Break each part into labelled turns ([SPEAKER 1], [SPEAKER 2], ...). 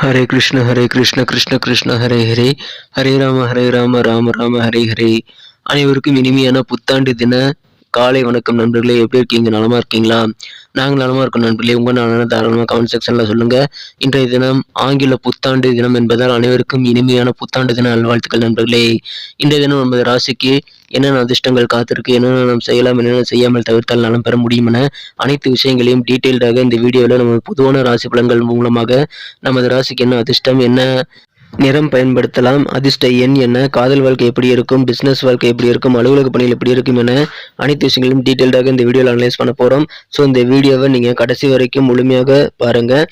[SPEAKER 1] ஹரே கிருஷ்ண கிருஷ்ண கிருஷ்ண ஹரே ஹரே, ஹரே ராம ராம ராம ஹரே ஹரே. அனைவருக்கும் இனிமையான புத்தாண்டு தின காலை வணக்கம் நண்பர்களே. எப்படி இருக்கீங்க? நலமா இருக்கீங்களா? நாங்கள் நலமா இருக்கோம் நண்பர்களே. உங்க நலனை தாராளமாக கமெண்ட் செக்ஷன்ல சொல்லுங்க. இன்றைய தினம் ஆங்கில புத்தாண்டு தினம் என்பதால் அனைவருக்கும் இனிமையான புத்தாண்டு தின நல்வாழ்த்துக்கள் நண்பர்களே. இன்றைய தினம் நமது ராசிக்கு என்னென்ன அதிர்ஷ்டங்கள் காத்திருக்கு, என்னென்ன நாம் செய்யலாம், என்னென்ன செய்யாமல் தவிர்த்தால் நலம் பெற முடியும் என அனைத்து விஷயங்களையும் டீட்டெயில்டாக இந்த வீடியோவில் நம்ம பொதுவான ராசி பலன்கள் மூலமாக நமது ராசிக்கு என்ன அதிர்ஷ்டம், என்ன நிறம் பயன்படுத்தலாம், அதிர்ஷ்ட எண் என்ன, காதல் வாழ்க்கை எப்படி இருக்கும், பிசினஸ் வாழ்க்கை எப்படி இருக்கும், அலுவலக பணிகள் எப்படி இருக்கும் என அனைத்து விஷயங்களும் டீட்டெயில்டாக இந்த வீடியோவில் அனலைஸ் பண்ண போகிறோம். ஸோ இந்த வீடியோவை நீங்கள் கடைசி வரைக்கும் முழுமையாக பாருங்கள்.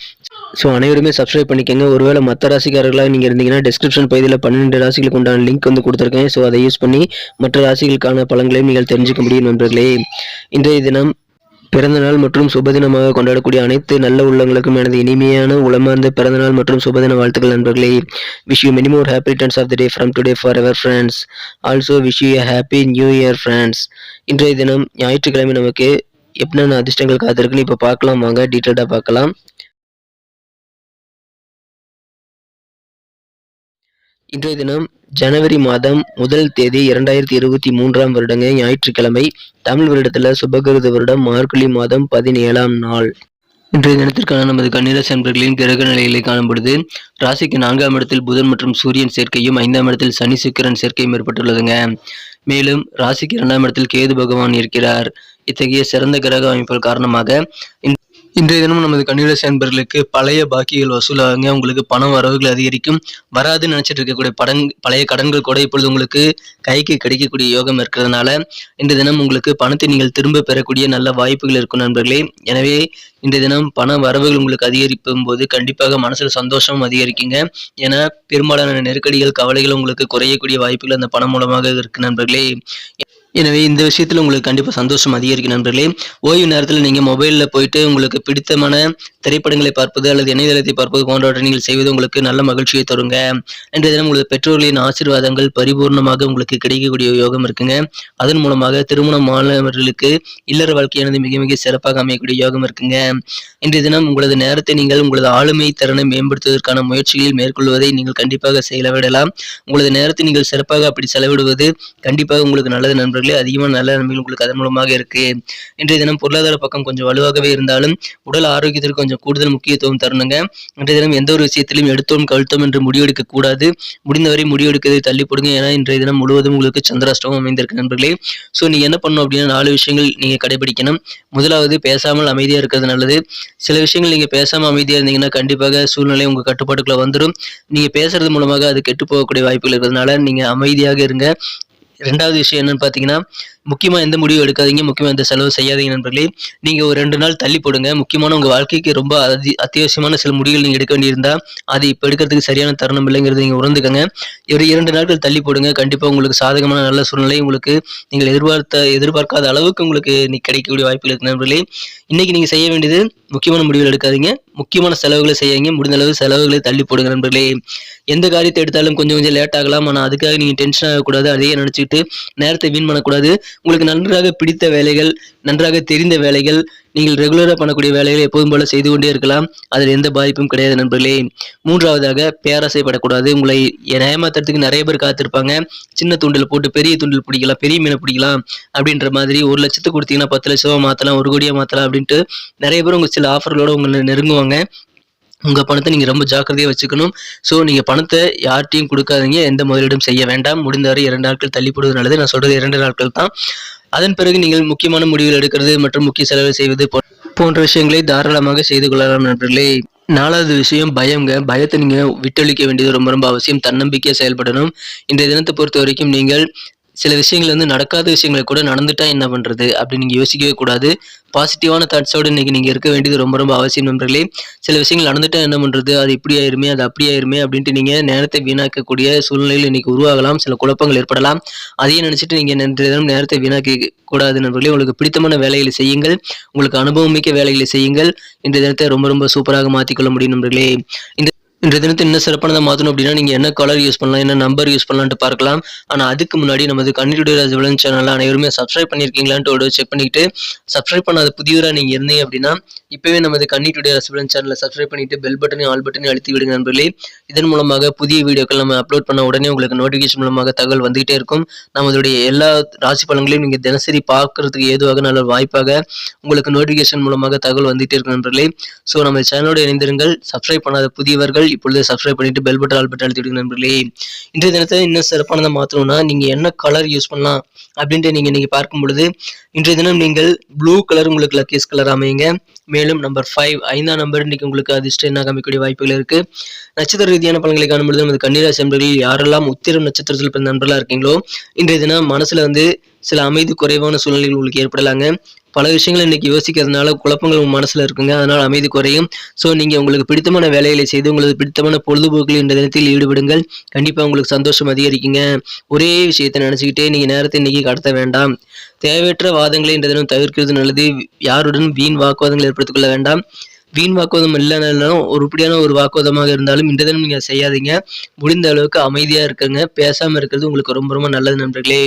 [SPEAKER 1] ஸோ அனைவருமே சப்ஸ்கிரைப் பண்ணிக்கோங்க. ஒருவேளை மற்ற ராசிக்காரர்களாக நீங்கள் இருந்தீங்கன்னா டிஸ்கிரிப்ஷன் பகுதியில் 12 ராசிகளுக்கு உண்டான லிங்க் கொடுத்துருக்கேன். ஸோ அதை யூஸ் பண்ணி மற்ற ராசிகளுக்கான பலன்களையும் நீங்கள் தெரிஞ்சுக்க முடியும் நண்பர்களே. இன்றைய தினம் பிறந்தநாள் மற்றும் சுபதினமாக கொண்டாடக்கூடிய அனைத்து நல்ல உள்ளங்களுக்கும் எனது இனிமையான உளமார்ந்த பிறந்தநாள் மற்றும் சுபதின வாழ்த்துக்கள் நண்பர்களே. Wish you many more happy returns of the day from today forever friends. Also wish you a happy new year friends. இன்றைய தினம் ஞாயிற்றுக்கிழமை நமக்கு என்னென்ன அதிர்ஷ்டங்கள் காத்திருக்குன்னு இப்போ பார்க்கலாம். வாங்க டீட்டெயிலாக பார்க்கலாம். இன்றைய தினம் ஜனவரி மாதம் 1 தேதி 2023 வருடங்க, ஞாயிற்றுக்கிழமை. தமிழ் வருடத்தில் சுபகிருத வருடம் மார்கழி மாதம் 17ஆம் நாள். இன்றைய தினத்திற்கான நமது கன்னிராசி அன்பர்களின் கிரக நிலைகளை காணப்படுது. ராசிக்கு 4ஆம் இடத்தில் புதன் மற்றும் சூரியன் சேர்க்கையும் 5ஆம் இடத்தில் சனி சுக்கிரன் சேர்க்கையும் ஏற்பட்டுள்ளதுங்க. மேலும் ராசிக்கு 2ஆம் இடத்தில் கேது பகவான் இருக்கிறார். இத்தகைய சிறந்த கிரக அமைப்புகள் காரணமாக இன்றைய தினம் நமது கன்னிராசி அன்பர்களுக்கு பழைய பாக்கிகள் வசூலாகுங்க. உங்களுக்கு பண வரவுகள் அதிகரிக்கும். வராதுன்னு நினைச்சிட்டு இருக்கக்கூடிய பழைய கடன்கள் கூட இப்பொழுது உங்களுக்கு கைக்கு கிடைக்கக்கூடிய யோகம் இருக்கிறதுனால இன்றைய தினம் உங்களுக்கு பணத்தை நீங்கள் திரும்ப பெறக்கூடிய நல்ல வாய்ப்புகள் இருக்கும் நண்பர்களே. எனவே இன்றைய தினம் பண வரவுகள் உங்களுக்கு அதிகரிக்கும் போது கண்டிப்பாக மனசில் சந்தோஷமும் அதிகரிக்குங்க. ஏன்னா பெரும்பாலான நெருக்கடிகள் கவலைகள் உங்களுக்கு குறையக்கூடிய வாய்ப்புகள் அந்த பணம் மூலமாக இருக்கு நண்பர்களே. எனவே இந்த விஷயத்தில் உங்களுக்கு கண்டிப்பாக சந்தோஷம் அதிகரிக்கும் நண்பர்களே. ஓய்வு நேரத்தில் நீங்கள் மொபைலில் போயிட்டு உங்களுக்கு பிடித்தமான திரைப்படங்களை பார்ப்பது அல்லது இணையதளத்தை பார்ப்பது போன்றவற்றை நீங்கள் செய்வது உங்களுக்கு நல்ல மகிழ்ச்சியை தருங்க. இன்றைய தினம் உங்களுக்கு பெற்றோர்களின் ஆசீர்வாதங்கள் பரிபூர்ணமாக உங்களுக்கு கிடைக்கக்கூடிய யோகம் இருக்குங்க. அதன் மூலமாக திருமணமானவர்களுக்கு இல்லற வாழ்க்கையானது மிக மிக சிறப்பாக அமையக்கூடிய யோகம் இருக்குங்க. இன்றைய தினம் உங்களது நேரத்தை நீங்கள் உங்களது ஆளுமை திறனை மேம்படுத்துவதற்கான முயற்சிகளில் மேற்கொள்வதை நீங்கள் கண்டிப்பாக செலவிடலாம். உங்களது நேரத்தை நீங்கள் சிறப்பாக அப்படி செலவிடுவது கண்டிப்பாக உங்களுக்கு நல்லது நண்பர்களே. அதிகமான நல்ல நன்மைகள் உங்களுக்கு அதன் மூலமாக இருக்கு. இன்றைய தினம் பொருளாதார பக்கம் கொஞ்சம் வலுவாகவே இருந்தாலும் உடல் ஆரோக்கியத்திற்கு கொஞ்சம் கூடுதல் முக்கியத்துவம் தரணுங்க. இன்றைய தினம் எந்த ஒரு விஷயத்திலும் எடுத்தோம் கழுத்தோம் என்று முடிவெடுக்க கூடாது. முடிந்தவரை முடிவெடுக்கதை தள்ளி போடுங்க. ஏன்னா இன்றைய தினம் முழுவதும் உங்களுக்கு சந்திராஷ்டமம் அமைந்திருக்கு நண்பர்களே. ஸோ நீங்க என்ன பண்ணணும் அப்படின்னா 4 விஷயங்கள் நீங்க கடைபிடிக்கணும். முதலாவது, பேசாமல் அமைதியா இருக்கிறது நல்லது. சில விஷயங்கள் நீங்க பேசாம அமைதியா இருந்தீங்கன்னா கண்டிப்பாக சூழ்நிலை உங்க கட்டுப்பாட்டுக்குள்ள வந்துடும். நீங்க பேசுறது மூலமாக அது கெட்டு போகக்கூடிய வாய்ப்புகள் இருக்கிறதுனால நீங்க அமைதியாக இருங்க. 2வது விஷயம் என்னன்னு பார்த்தீங்கன்னா, முக்கியமா எந்த முடிவு எடுக்காதீங்க, முக்கியமா எந்த செலவு செய்யாதீங்க நண்பர்களே. நீங்க ஒரு 2 நாள் தள்ளி போடுங்க. முக்கியமான உங்க வாழ்க்கைக்கு ரொம்ப அத்தியாவசியமான சில முடிவுகள் நீங்க எடுக்க வேண்டியிருந்தா அது இப்போ எடுக்கிறதுக்கு சரியான தருணம் இல்லைங்கிறத நீங்க உணர்ந்துக்கங்க. ஒரு 2 நாட்கள் தள்ளி போடுங்க. கண்டிப்பா உங்களுக்கு சாதகமான நல்ல சூழ்நிலை உங்களுக்கு நீங்கள் எதிர்பார்க்காத அளவுக்கு உங்களுக்கு கிடைக்கக்கூடிய வாய்ப்புகள் இருக்கு நண்பர்களே. இன்னைக்கு நீங்க செய்ய வேண்டியது முக்கியமான முடிவுகள் எடுக்காதீங்க, முக்கியமான செலவுகளை செய்யுங்க. முடிந்த அளவு செலவுகளை தள்ளி போடுங்க நண்பர்களே. எந்த காரியத்தை எடுத்தாலும் கொஞ்சம் லேட் ஆகலாம். ஆனால் அதுக்காக நீங்க டென்ஷன் ஆகக்கூடாது. அதையே நினைச்சுக்கிட்டு நேரத்தை வீண் பண்ணக்கூடாது. உங்களுக்கு நன்றாக பிடித்த வேலைகள், நன்றாக தெரிந்த வேலைகள், நீங்கள் ரெகுலராக பண்ணக்கூடிய வேலைகளை எப்போதும் போல செய்து கொண்டே இருக்கலாம். அதில் எந்த பாதிப்பும் கிடையாது நண்பர்களே. 3வதாக, பேராசைப்படக்கூடாது. உங்களை ஏமாத்துறதுக்கு நிறைய பேர் காத்திருப்பாங்க. சின்ன தூண்டில் போட்டு பெரிய தூண்டில் பிடிக்கலாம், பெரிய மீனை பிடிக்கலாம் அப்படின்ற மாதிரி 1 லட்சத்துக்கு கொடுத்தீங்கன்னா 10 லட்சமா மாற்றலாம், 1 கோடியாக மாற்றலாம் அப்படின்ட்டு நிறைய பேர் உங்க சில ஆஃபர்களோட உங்களை நெருங்குவாங்க. உங்க பணத்தை நீங்க ரொம்ப ஜாக்கிரதையா வச்சுக்கணும். ஸோ நீங்க பணத்தை யார்ட்டையும் கொடுக்காதீங்க, எந்த முதலீடும் செய்ய வேண்டாம். முடிந்தவரை 2 நாட்கள் தள்ளி போடுவது நல்லது. நான் சொல்றது 2 நாட்கள் தான். அதன் பிறகு நீங்கள் முக்கியமான முடிவுகள் எடுக்கிறது மற்றும் முக்கிய செலவு செய்வது போன்ற விஷயங்களை தாராளமாக செய்து கொள்ளலாம் நண்பர்களே. 4வது விஷயம் பயம்ங்க. பயத்தை நீங்க விட்டொழிக்க வேண்டியது ரொம்ப ரொம்ப அவசியம். தன்னம்பிக்கையா செயல்படணும். இன்றைய தினத்தை பொறுத்த வரைக்கும் நீங்கள் சில விஷயங்கள் நடக்காத விஷயங்களை கூட நடந்துட்டா என்ன பண்றது அப்படின்னு நீங்க யோசிக்கவே கூடாது. பாசிட்டிவான தாட்ஸோடு இன்னைக்கு நீங்க இருக்க வேண்டியது ரொம்ப ரொம்ப அவசியம் நண்பர்களே. சில விஷயங்கள் நடந்துட்டா என்ன பண்றது, அது இப்படி ஆயிருமே, அது அப்படி ஆயிருமே அப்படின்ட்டு நீங்க நேரத்தை வீணாக்கக்கூடிய சூழ்நிலையில் இன்னைக்கு உருவாகலாம். சில குழப்பங்கள் ஏற்படலாம். அதையே நினைச்சிட்டு நீங்க நேரத்தை வீணாக்க கூடாது நண்பர்களே. உங்களுக்கு பிடித்தமான வேலைகளை செய்யுங்கள். உங்களுக்கு அனுபவம் மிக்க வேலைகளை செய்யுங்கள். இன்றைய தினத்தை ரொம்ப ரொம்ப சூப்பராக மாற்றிக்கொள்ள முடியும் நண்பர்களே. இன்றைய தினத்தை இன்னும் சிறப்பானதா மாத்தணும் அப்படின்னா, நீங்க என்ன கலர் யூஸ் பண்ணலாம், என்ன நம்பர் யூஸ் பண்ணலான்ட்டு பார்க்கலாம். ஆனா அதுக்கு முன்னாடி நமது கன்னி டுடே ராசி பலன் சேனல்ல அனைவருமே சப்ஸ்கிரைப் பண்ணியிருக்கீங்களான்ட்டு ஒரு செக் பண்ணிக்கிட்டு, சப்ஸ்கிரைப் பண்ணாத புதியவரா நீங்க இருந்தீங்க அப்படின்னா, இப்பவே நமது கன்னி டுடே ராசி பலன் சேனலை சப்ஸ்கிரைப் பண்ணிட்டு பெல் பட்டனையும் ஆல் பட்டனையும் அழுத்தி விடுங்க நண்பர்களே. இதன் மூலமாக புதிய வீடியோக்கள் நம்ம அப்லோட் பண்ண உடனே உங்களுக்கு நோட்டிஃபிகேஷன் மூலமாக தகவல் வந்துகிட்டே இருக்கும். நம்மளுடைய எல்லா ராசி பலன்களையும் நீங்க தினசரி பார்க்கறதுக்கு ஏதுவாக நல்ல வாய்ப்பாக உங்களுக்கு நோட்டிஃபிகேஷன் மூலமாக தகவல் வந்துகிட்டே இருக்கும் நண்பர்களே. ஸோ நம்ம சேனலோடு இணைந்திருங்கள். சப்ஸ்கிரைப் பண்ணாத புதியவர்கள் இப்பொழுது சப்ஸ்கிரைப் பண்ணிட்டு பெல் பட்டன் ஆல் பட்டன் அழுத்தி விடுங்க நண்பர்களே. இன்றைய தினத்தை இன்னும் சிறப்பானதை மாற்றணும்னா நீங்க என்ன கலர் யூஸ் பண்ணலாம் அப்படின்ட்டு நீங்க இன்னைக்கு பார்க்கும் பொழுது, இன்றைய தினம் நீங்கள் ப்ளூ கலர் உங்களுக்கு லக்கீஸ் கலர் அமையுங்க. மேலும் நம்பர் 5 5ஆம் நம்பர் இன்னைக்கு உங்களுக்கு அதிர்ஷ்டம் என்ன காமிக்கக்கூடிய வாய்ப்புகள் இருக்கு. நட்சத்திர ரீதியான பலன்களை காணும்பொழுது நமது கன்னிராசி நண்பர்கள் யாரெல்லாம் உத்திரம் நட்சத்திரத்தில் பிறந்த நண்பர்களா இருக்கீங்களோ, இன்றைய தினம் மனசுல சில அமைதி குறைவான சூழ்நிலைகள் உங்களுக்கு ஏற்படலாங்க. பல விஷயங்களை இன்னைக்கு யோசிக்கிறதுனால குழப்பங்கள் உங்க மனசுல இருக்குங்க. அதனால அமைதி குறையும். ஸோ நீங்க உங்களுக்கு பிடித்தமான வேலைகளை செய்து உங்களுக்கு பிடித்தமான பொழுதுபோக்கில் இந்த தினத்தில் ஈடுபடுங்கள். கண்டிப்பா உங்களுக்கு சந்தோஷம் அதிகரிக்குங்க. ஒரே விஷயத்தை நினைச்சுக்கிட்டே நீங்க நேரத்தை இன்னைக்கு கடத்த வேண்டாம். தேவையற்ற வாதங்களை இந்த தினம் தவிர்க்கிறது நல்லது. யாருடன் வீண் வாக்குவாதங்கள் ஏற்படுத்திக் கொள்ள வேண்டாம். வீண் வாக்குவாதம் இல்லைனாலும் உருப்படியான ஒரு வாக்குவாதமாக இருந்தாலும் இந்த தினம் நீங்க செய்யாதீங்க. முடிந்த அளவுக்கு அமைதியா இருக்குங்க. பேசாம இருக்கிறது உங்களுக்கு ரொம்ப ரொம்ப நல்லது நண்பர்களே.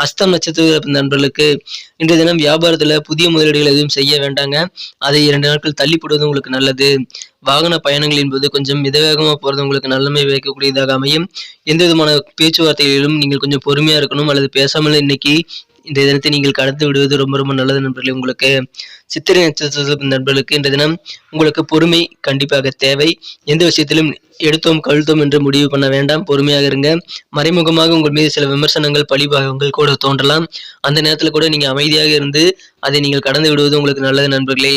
[SPEAKER 1] அஸ்தம் நட்சத்திர நண்பர்களுக்கு இன்றைய தினம் வியாபாரத்துல புதிய முதலீடுகள் எதுவும் செய்ய வேண்டாங்க. அதை 2 நாட்கள் தள்ளி போடுவது உங்களுக்கு நல்லது. வாகன பயணங்கள் என்பது கொஞ்சம் மிதவேகமா போறது உங்களுக்கு நன்மை வைக்கக்கூடியதாக அமையும். எந்த விதமான பேச்சுவார்த்தைகளிலும் நீங்கள் கொஞ்சம் பொறுமையா இருக்கணும், அல்லது பேசாமல் இன்னைக்கு இந்த தினத்தை நீங்கள் கடந்து விடுவது ரொம்ப ரொம்ப நல்லது நண்பர்களே. உங்களுக்கு சித்திரை நட்சத்திர நண்பர்களுக்கு இந்த தினம் உங்களுக்கு பொறுமை கண்டிப்பாக தேவை. எந்த விஷயத்திலும் எடுத்தோம் கழுத்தோம் என்று முடிவு பண்ண வேண்டாம். பொறுமையாக இருங்க. மறைமுகமாக உங்கள் மீது சில விமர்சனங்கள் பழிபாகங்கள் கூட தோன்றலாம். அந்த நேரத்தில் கூட நீங்க அமைதியாக இருந்து அதை நீங்கள் கடந்து விடுவது உங்களுக்கு நல்லது நண்பர்களே.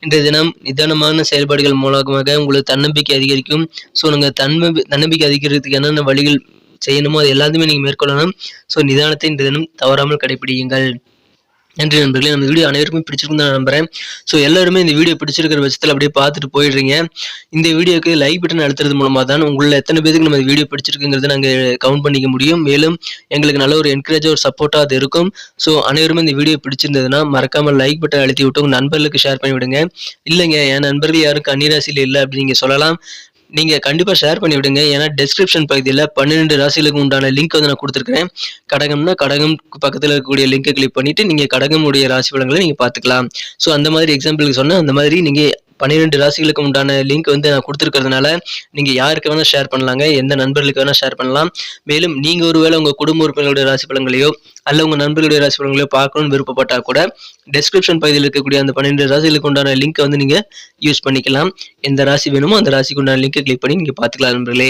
[SPEAKER 1] இன்றைய தினம் நிதானமான செயல்பாடுகள் மூலமாக உங்களுக்கு தன்னம்பிக்கை அதிகரிக்கும். ஸோ நீங்க தன்னம்பிக்கை அதிகரிக்கிறதுக்கு என்னென்ன வழிகள் செய்யணுமோ அது எல்லாத்தையுமே நீங்க மேற்கொள்ளணும். ஸோ நிதானத்தை இந்த தினம் தவறாமல் கடைபிடியுங்கள். நன்றி நண்பர்களே. நம்ம வீடியோ அனைவருக்குமே பிடிச்சிருக்கும் தான் நம்புறேன். ஸோ எல்லாருமே இந்த வீடியோ பிடிச்சிருக்கிற பட்சத்தில் அப்படியே பார்த்துட்டு போயிடுறீங்க. இந்த வீடியோக்கு லைக் பட்டன் அழுத்துறது மூலமாக தான் உங்களில் எத்தனை பேருக்கு நம்ம வீடியோ பிடிச்சிருக்குங்கிறத நாங்கள் கவுண்ட் பண்ணிக்க முடியும். மேலும் எங்களுக்கு நல்ல ஒரு என்கரேஜ் ஒரு சப்போர்ட்டாக அது இருக்கும். ஸோ அனைவருமே இந்த வீடியோ பிடிச்சிருந்ததுன்னா மறக்காமல் லைக் பட்டன் அழுத்தி விட்டு உங்கள் நண்பர்களுக்கு ஷேர் பண்ணி விடுங்க. இல்லைங்க என் நண்பர்கள் யாரும் கன்னிராசியில் இல்லை அப்படின்னு நீங்கள் சொல்லலாம். நீங்க கண்டிப்பா ஷேர் பண்ணி விடுங்க. ஏன்னா டிஸ்கிரிப்ஷன் பகுதியில் 12 ராசிகளுக்கு உண்டான லிங்க் நான் கொடுத்துருக்கிறேன். கடகம்னா கடகம் பக்கத்தில் இருக்கக்கூடிய லிங்கை கிளிக் பண்ணிட்டு நீங்க கடகமுடைய ராசி பலன்களை நீங்க பார்த்துக்கலாம். ஸோ அந்த மாதிரி எக்ஸாம்பிளுக்கு சொன்னா அந்த மாதிரி நீங்க 12 ராசிகளுக்கு உண்டான லிங்க் நான் கொடுத்துருக்கிறதுனால நீங்க யாருக்கு வேணா ஷேர் பண்ணலாங்க. எந்த நண்பர்களுக்கு வேணா ஷேர் பண்ணலாம். மேலும் நீங்க ஒருவேளை உங்க குடும்ப உறுப்பினர்களுடைய ராசி பலன்களையோ அல்ல உங்க நண்பர்களுடைய ராசி பலன்களையோ பார்க்கணும்னு விருப்பப்பட்டா கூட டிஸ்கிரிப்ஷன் பகுதியில் இருக்கக்கூடிய அந்த 12 ராசிகளுக்கு உண்டான லிங்கை நீங்க யூஸ் பண்ணிக்கலாம். எந்த ராசி வேணுமோ அந்த ராசிக்கு உண்டான லிங்கை கிளிக் பண்ணி நீங்க பார்த்துக்கலாம் நண்பர்களே.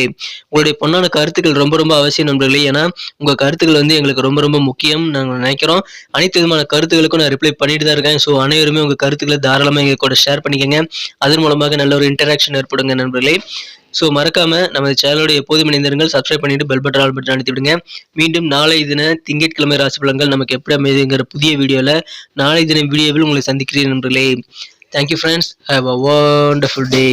[SPEAKER 1] உங்களுடைய பொண்ணான கருத்துக்கள் ரொம்ப ரொம்ப அவசியம் நண்பர்களே. ஏன்னா உங்க கருத்துக்கள் எங்களுக்கு ரொம்ப ரொம்ப முக்கியம் நாங்கள் நினைக்கிறோம். அனைத்து விதமான கருத்துக்களுக்கும் நான் ரிப்ளை பண்ணிட்டு தான் இருக்கேன். ஸோ அனைவருமே உங்க கருத்துக்களை தாராளமாக எங்க கூட ஷேர் பண்ணிக்கங்க. அதன் மூலமாக நல்ல ஒரு இன்டராக்ஷன் ஏற்படுங்க நண்பர்களே. ஸோ மறக்காம நமது சேனலோட எப்போதும் இணைந்திருங்கள். சப்ஸ்கிரைப் பண்ணிட்டு பெல் பட்டன் ஆல் பட்டன் அழுத்தி விடுங்க. மீண்டும் நாளை தின திங்கட்கிழமை ராசி பலன்கள் நமக்கு எப்படி அமைதுங்கிற புதிய வீடியோல நாளை தின வீடியோவில் உங்களை சந்திக்கிறேன் நண்பர்களே. Thank you friends. Have a wonderful day.